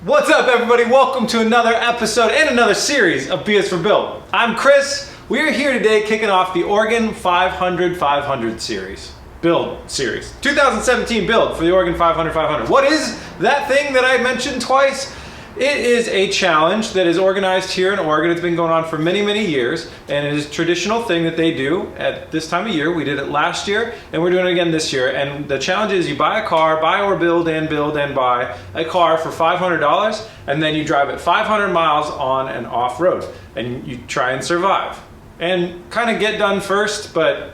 What's up, everybody? Welcome to another episode and another series of B is for Build. I'm Chris. We are here today kicking off the Oregon 500/500 series. Build series. 2017 build for the Oregon 500/500. What is that thing that I mentioned twice? It is a challenge that is organized here in Oregon. It's been going on for many, many years, and it is a traditional thing that they do at this time of year. We did it last year, and we're doing it again this year. And the challenge is you buy a car, buy or build and buy a car for $500, and then you drive it 500 miles on and off road, and you try and survive. And kind of get done first, but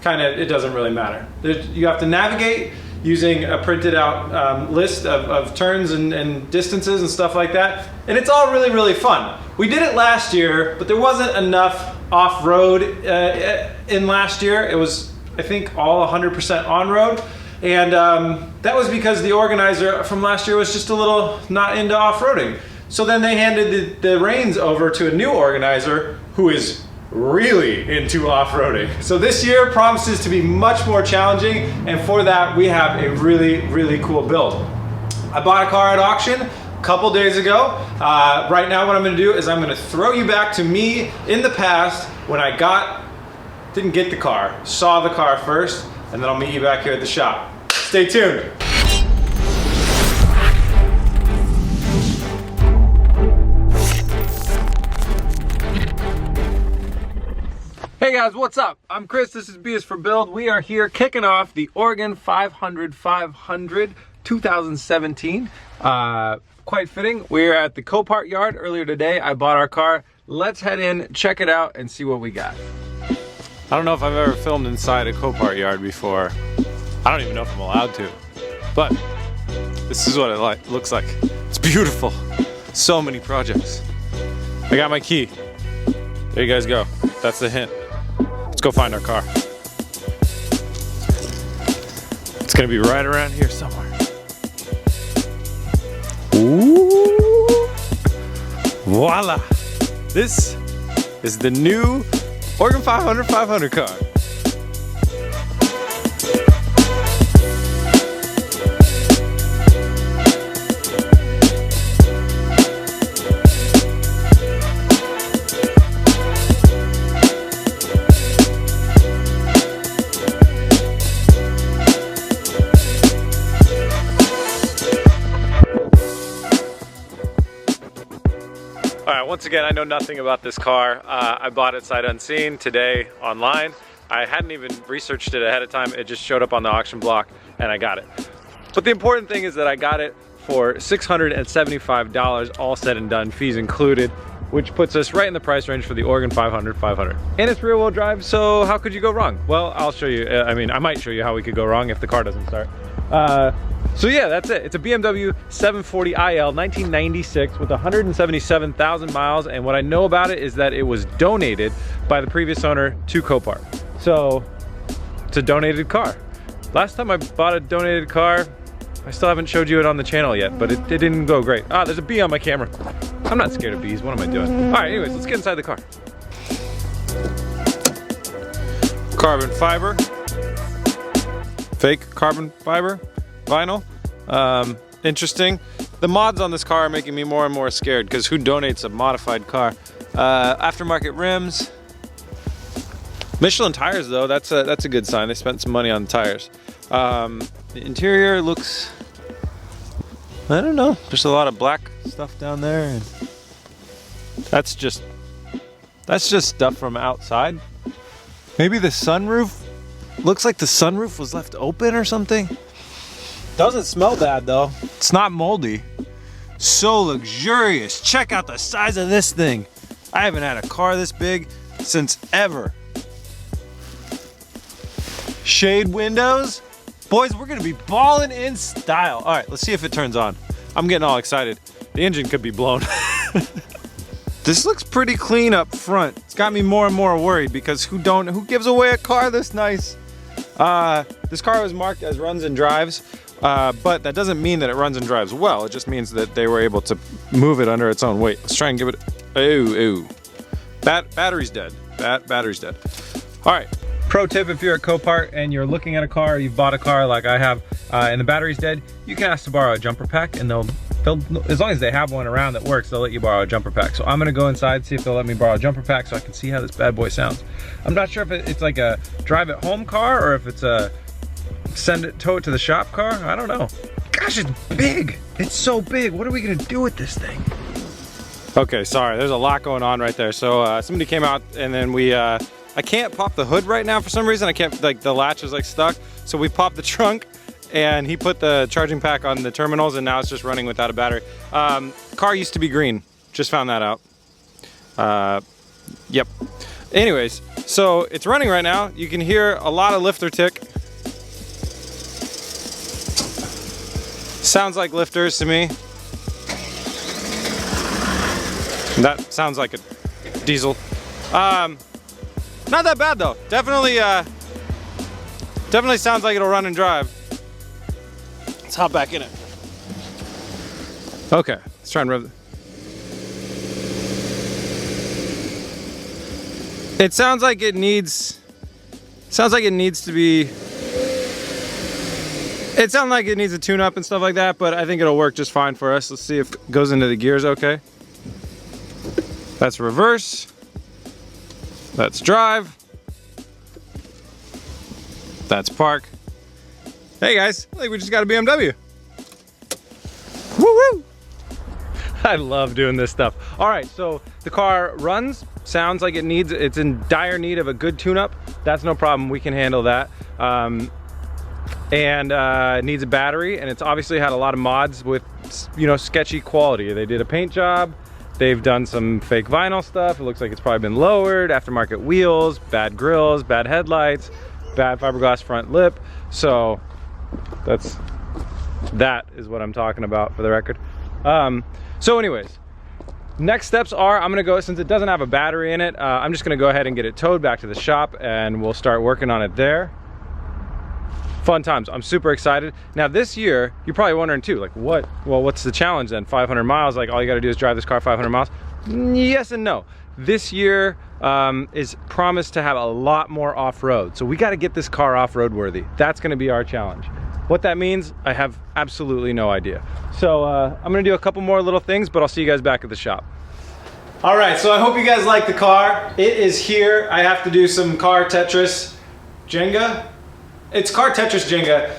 kind of it doesn't really matter. You have to navigate using a printed out list of turns and distances and stuff like that. And it's all really, really fun. We did it last year, but there wasn't enough off-road in last year. It was, I think, all 100% on-road. And that was because the organizer from last year was just a little not into off-roading. So then they handed the reins over to a new organizer who is really into off-roading. So this year promises to be much more challenging, and for that we have a really, really cool build. I bought a car at auction a couple days ago. Right now what I'm gonna do is I'm gonna throw you back to me in the past when I didn't get the car, saw the car first, and then I'll meet you back here at the shop. Stay tuned. Hey guys, what's up? I'm Chris, this is B is for Build. We are here kicking off the Oregon 500/500 2017. Quite fitting, we're at the Copart yard earlier today. I bought our car. Let's head in, check it out, and see what we got. I don't know if I've ever filmed inside a Copart yard before. I don't even know if I'm allowed to, but this is what it looks like. It's beautiful. So many projects. I got my key. There you guys go. That's the hint. Let's go find our car. It's gonna be right around here somewhere. Ooh. Voila. This is the new Oregon 500/500 car. Once again, I know nothing about this car. I bought it sight unseen today online. I hadn't even researched it ahead of time. It just showed up on the auction block and I got it. But the important thing is that I got it for $675, all said and done, fees included, which puts us right in the price range for the Oregon 500/500. And it's rear wheel drive, so how could you go wrong? Well, I'll show you, I might show you how we could go wrong if the car doesn't start. So yeah, that's it. It's a BMW 740iL 1996 with 177,000 miles, and what I know about it is that it was donated by the previous owner to Copart. So it's a donated car. Last time I bought a donated car, I still haven't showed you it on the channel yet, but it didn't go great. Ah, there's a bee on my camera. I'm not scared of bees, what am I doing? All right, anyways, let's get inside the car. Carbon fiber. Fake carbon fiber. Vinyl. Interesting. The mods on this car are making me more and more scared, because who donates a modified car? Aftermarket rims. Michelin tires though, that's a good sign. They spent some money on the tires. The interior looks, I don't know, there's a lot of black stuff down there, and that's just stuff from outside. Maybe the sunroof, looks like the sunroof was left open or something. Doesn't smell bad though. It's not moldy. So luxurious. Check out the size of this thing. I haven't had a car this big since ever. Shade windows. Boys, we're gonna be balling in style. All right, let's see if it turns on. I'm getting all excited. The engine could be blown. This looks pretty clean up front. It's got me more and more worried, because who gives away a car this nice? This car was marked as runs and drives. But that doesn't mean that it runs and drives well. It just means that they were able to move it under its own weight. Let's try and give it, ooh. Battery's dead. Battery's dead. All right, pro tip, if you're at Copart and you're looking at a car, you've bought a car like I have, and the battery's dead, you can ask to borrow a jumper pack and they'll as long as they have one around that works, they'll let you borrow a jumper pack. So I'm gonna go inside, see if they'll let me borrow a jumper pack so I can see how this bad boy sounds. I'm not sure if it's like a drive it home car or if it's a tow it to the shop car. I don't know. Gosh, it's big. It's so big. What are we gonna do with this thing? Okay, sorry, there's a lot going on right there. So somebody came out and then I can't pop the hood right now for some reason. I can't, like the latch is like stuck. So we popped the trunk and he put the charging pack on the terminals and now it's just running without a battery. Car used to be green, just found that out. Yep. Anyways, so it's running right now. You can hear a lot of lifter tick. Sounds like lifters to me. That sounds like a diesel. Not that bad though. Definitely sounds like it'll run and drive. Let's hop back in it. Okay, let's try and rev. It sounds like it needs to be. It sounds like it needs a tune-up and stuff like that, but I think it'll work just fine for us. Let's see if it goes into the gears okay. That's reverse. That's drive. That's park. Hey guys, I think we just got a BMW. Woo woo! I love doing this stuff. All right, so the car runs, sounds like it's in dire need of a good tune-up. That's no problem, we can handle that. It needs a battery, and it's obviously had a lot of mods with, you know, sketchy quality. They did a paint job. They've done some fake vinyl stuff. It looks like it's probably been lowered, aftermarket wheels, bad grills, bad headlights, bad fiberglass front lip. So that is what I'm talking about for the record. So anyways, next steps are I'm gonna go, since it doesn't have a battery in it, I'm just gonna go ahead and get it towed back to the shop and we'll start working on it there. Fun times, I'm super excited. Now this year, you're probably wondering too, like what's the challenge then? 500 miles, like all you gotta do is drive this car 500 miles? Yes and no. This year is promised to have a lot more off-road. So we gotta get this car off-road worthy. That's gonna be our challenge. What that means, I have absolutely no idea. So I'm gonna do a couple more little things, but I'll see you guys back at the shop. All right, so I hope you guys like the car. It is here. I have to do some car Tetris Jenga. It's car Tetris Jenga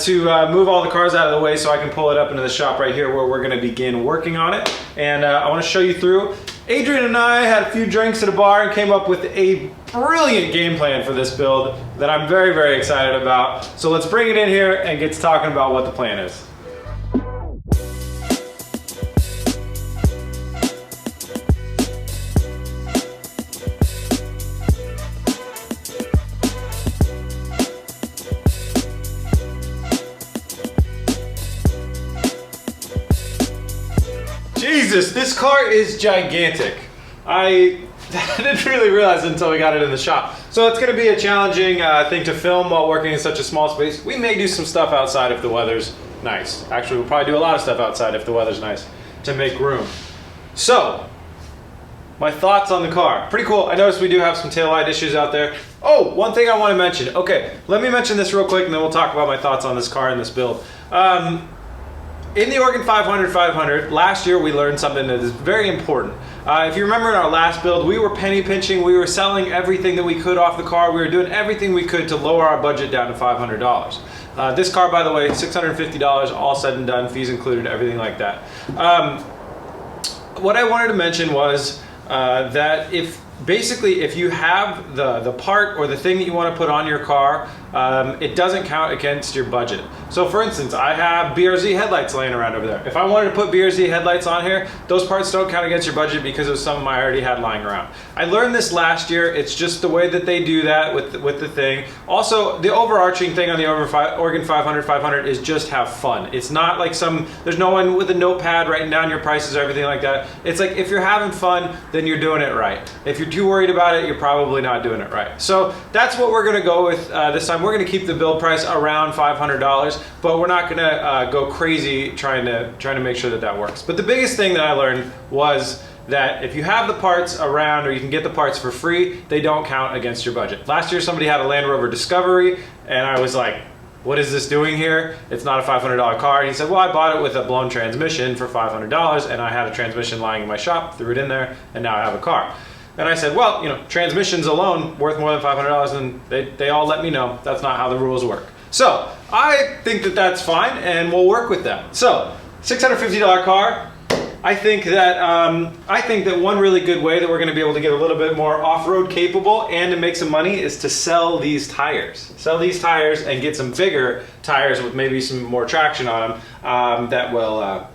to move all the cars out of the way so I can pull it up into the shop right here where we're gonna begin working on it. And I wanna show you through. Adrian and I had a few drinks at a bar and came up with a brilliant game plan for this build that I'm very, very excited about. So let's bring it in here and get to talking about what the plan is. Jesus, this car is gigantic. I didn't really realize until we got it in the shop. So it's gonna be a challenging thing to film while working in such a small space. We may do some stuff outside if the weather's nice. Actually, we'll probably do a lot of stuff outside if the weather's nice to make room. So, my thoughts on the car. Pretty cool. I noticed we do have some taillight issues out there. Oh, one thing I wanna mention. Okay, let me mention this real quick and then we'll talk about my thoughts on this car and this build. In the Oregon 500 last year we learned something that is very important. If you remember in our last build, we were penny pinching, we were selling everything that we could off the car, we were doing everything we could to lower our budget down to $500. This car, by the way, $650, all said and done, fees included, everything like that. What I wanted to mention was that if you have the part or the thing that you want to put on your car, it doesn't count against your budget. So for instance, I have BRZ headlights laying around over there. If I wanted to put BRZ headlights on here, those parts don't count against your budget because of some of them I already had lying around. I learned this last year. It's just the way that they do that with the thing. Also, the overarching thing on the Oregon 500 is just have fun. It's not like there's no one with a notepad writing down your prices or everything like that. It's like if you're having fun, then you're doing it right. If you're too worried about it, you're probably not doing it right. So that's what we're gonna go with this time. We're gonna keep the build price around $500, but we're not gonna go crazy trying to make sure that that works. But the biggest thing that I learned was that if you have the parts around or you can get the parts for free, they don't count against your budget. Last year somebody had a Land Rover Discovery and I was like, what is this doing here? It's not a $500 car. And he said, well, I bought it with a blown transmission for $500, and I had a transmission lying in my shop, threw it in there, and now I have a car. And I said, well, you know, transmissions alone worth more than $500, and they all let me know that's not how the rules work. So I think that that's fine, and we'll work with that. So $650 car. I think that one really good way that we're going to be able to get a little bit more off-road capable and to make some money is to sell these tires. Sell these tires and get some bigger tires with maybe some more traction on them. That will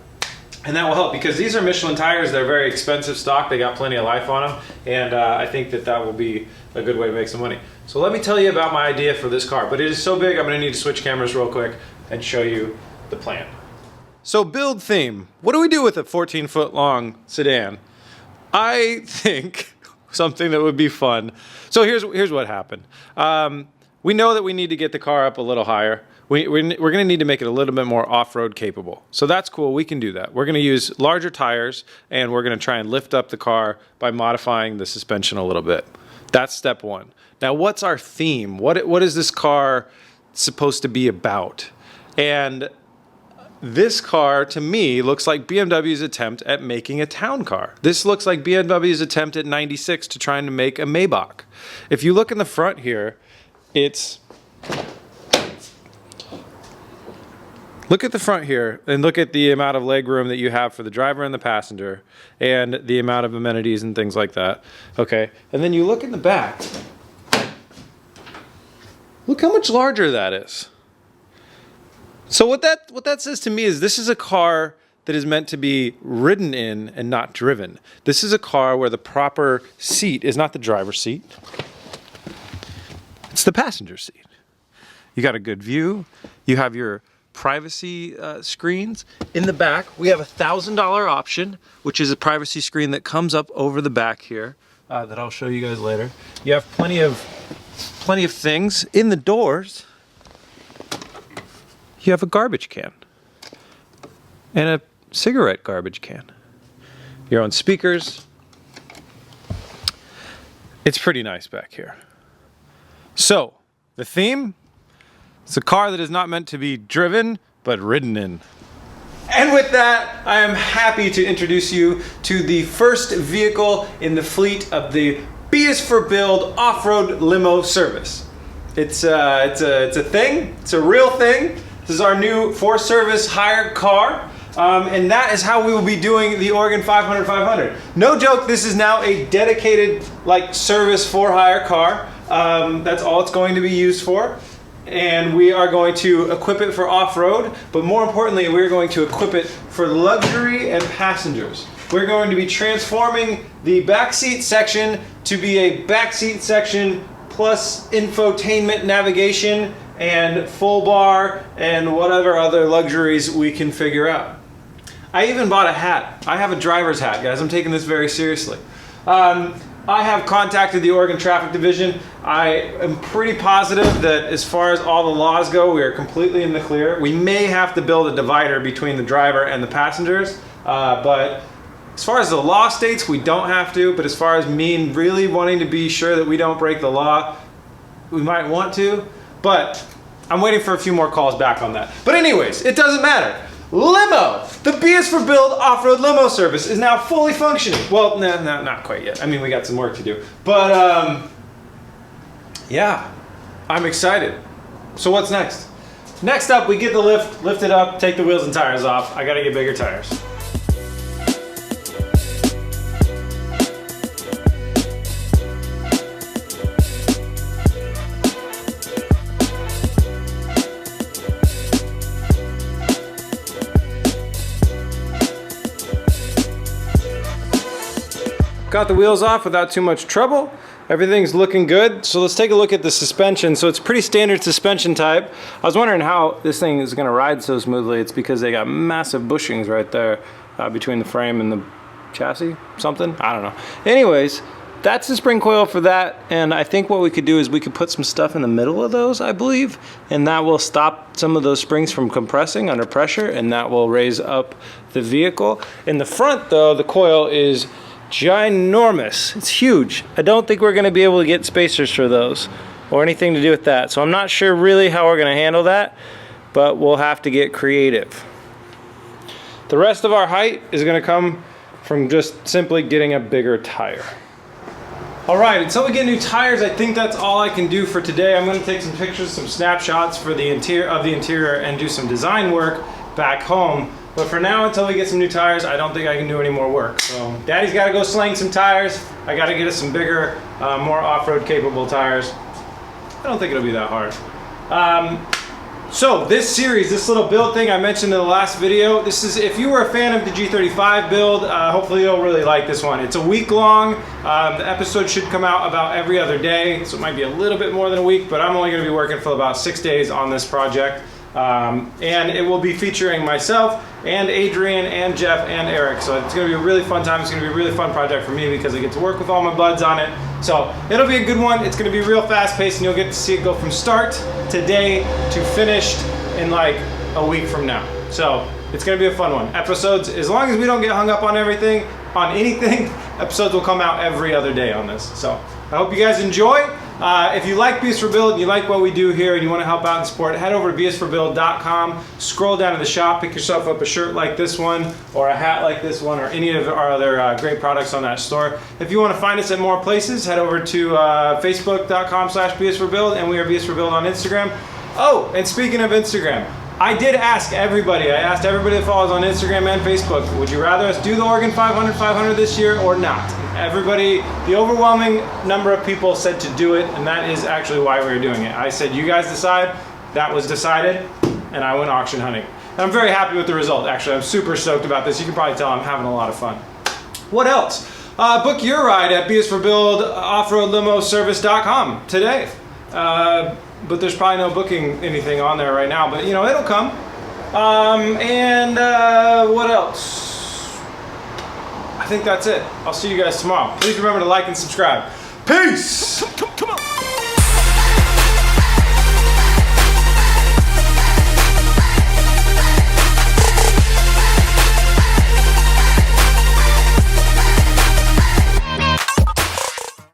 help, because these are Michelin tires. They're very expensive stock. They got plenty of life on them, and I think that will be a good way to make some money. So let me tell you about my idea for this car. But it is so big, I'm going to need to switch cameras real quick and show you the plan. So build theme. What do we do with a 14-foot long sedan? I think something that would be fun. So here's what happened. We know that we need to get the car up a little higher. We're going to need to make it a little bit more off-road capable. So that's cool. We can do that. We're going to use larger tires, and we're going to try and lift up the car by modifying the suspension a little bit. That's step one. Now, what's our theme? What is this car supposed to be about? And this car, to me, looks like BMW's attempt at making a town car. This looks like BMW's attempt at '96 to trying to make a Maybach. If you look in the front here, look at the front here and look at the amount of leg room that you have for the driver and the passenger and the amount of amenities and things like that. Okay, and then you look in the back. Look how much larger that is. So what that says to me is this is a car that is meant to be ridden in and not driven. This is a car where the proper seat is not the driver's seat. It's the passenger seat. You got a good view. You have your privacy screens. In the back, we have a $1,000 option, which is a privacy screen that comes up over the back here that I'll show you guys later. You have plenty of things. In the doors, you have a garbage can and a cigarette garbage can. Your own speakers. It's pretty nice back here. So, the theme? It's a car that is not meant to be driven, but ridden in. And with that, I am happy to introduce you to the first vehicle in the fleet of the B is for Build off-road limo service. It's a thing. It's a real thing. This is our new for-service hired car, and that is how we will be doing the Oregon 500/500. No joke, this is now a dedicated service for hire car. That's all it's going to be used for, and we are going to equip it for off-road, but more importantly, we're going to equip it for luxury and passengers. We're going to be transforming the backseat section to be a backseat section plus infotainment navigation and full bar and whatever other luxuries we can figure out. I even bought a hat. I have a driver's hat, guys. I'm taking this very seriously. I have contacted the Oregon Traffic Division. I am pretty positive that as far as all the laws go, we are completely in the clear. We may have to build a divider between the driver and the passengers, but as far as the law states, we don't have to. But as far as me really wanting to be sure that we don't break the law, we might want to. But I'm waiting for a few more calls back on that. But anyways, it doesn't matter. Limo! The B is for Build off-road limo service is now fully functioning. Well, no, not quite yet. I mean, we got some work to do. But, yeah, I'm excited. So what's next? Next up, we get the lift it up, take the wheels and tires off. I gotta get bigger tires. Got the wheels off without too much trouble. Everything's looking good. So let's take a look at the suspension. So it's pretty standard suspension type. I was wondering how this thing is gonna ride so smoothly. It's because they got massive bushings right there between the frame and the chassis, something, I don't know. Anyways, that's the spring coil for that. And I think what we could do is we could put some stuff in the middle of those, I believe, and that will stop some of those springs from compressing under pressure, and that will raise up the vehicle. In the front though, the coil is ginormous. It's huge. I don't think we're going to be able to get spacers for those, or anything to do with that. So I'm not sure really how we're gonna handle that, but we'll have to get creative. The rest of our height is gonna come from just simply getting a bigger tire. All right, until we get new tires, I think that's all I can do for today. I'm gonna take some pictures, some snapshots for the interior and do some design work back home. But for now, until we get some new tires, I don't think I can do any more work. So Daddy's gotta go sling some tires. I gotta get us some bigger, more off-road capable tires. I don't think it'll be that hard. So this series, this little build thing I mentioned in the last video, this is, if you were a fan of the G35 build, hopefully you'll really like this one. It's a week long. The episode should come out about every other day, so it might be a little bit more than a week, but I'm only gonna be working for about 6 days on this project. And it will be featuring myself and Adrian and Jeff and Eric. So it's gonna be a really fun time. It's gonna be a really fun project for me because I get to work with all my buds on it. So it'll be a good one. It's gonna be real fast paced and you'll get to see it go from start today to finished in like a week from now. So it's gonna be a fun one. Episodes, as long as we don't get hung up on anything, episodes will come out every other day on this. So I hope you guys enjoy. If you like BS for Build and you like what we do here and you want to help out and support, head over to bsforbuild.com, scroll down to the shop, pick yourself up a shirt like this one or a hat like this one or any of our other great products on that store. If you want to find us at more places, head over to facebook.com/bsforbuild, and we are BS for Build on Instagram. Oh, and speaking of Instagram, I did ask everybody, I asked everybody that follows on Instagram and Facebook, would you rather us do the Oregon 500 this year or not? Everybody, the overwhelming number of people said to do it, and that is actually why we were doing it. I said, you guys decide. That was decided, and I went auction hunting. And I'm very happy with the result, actually. I'm super stoked about this. You can probably tell I'm having a lot of fun. What else? Book your ride at BS for Build offroadlimoservice.com today. But there's probably no booking anything on there right now, but you know, it'll come. What else? I think that's it. I'll see you guys tomorrow. Please remember to like and subscribe. Peace! Come on.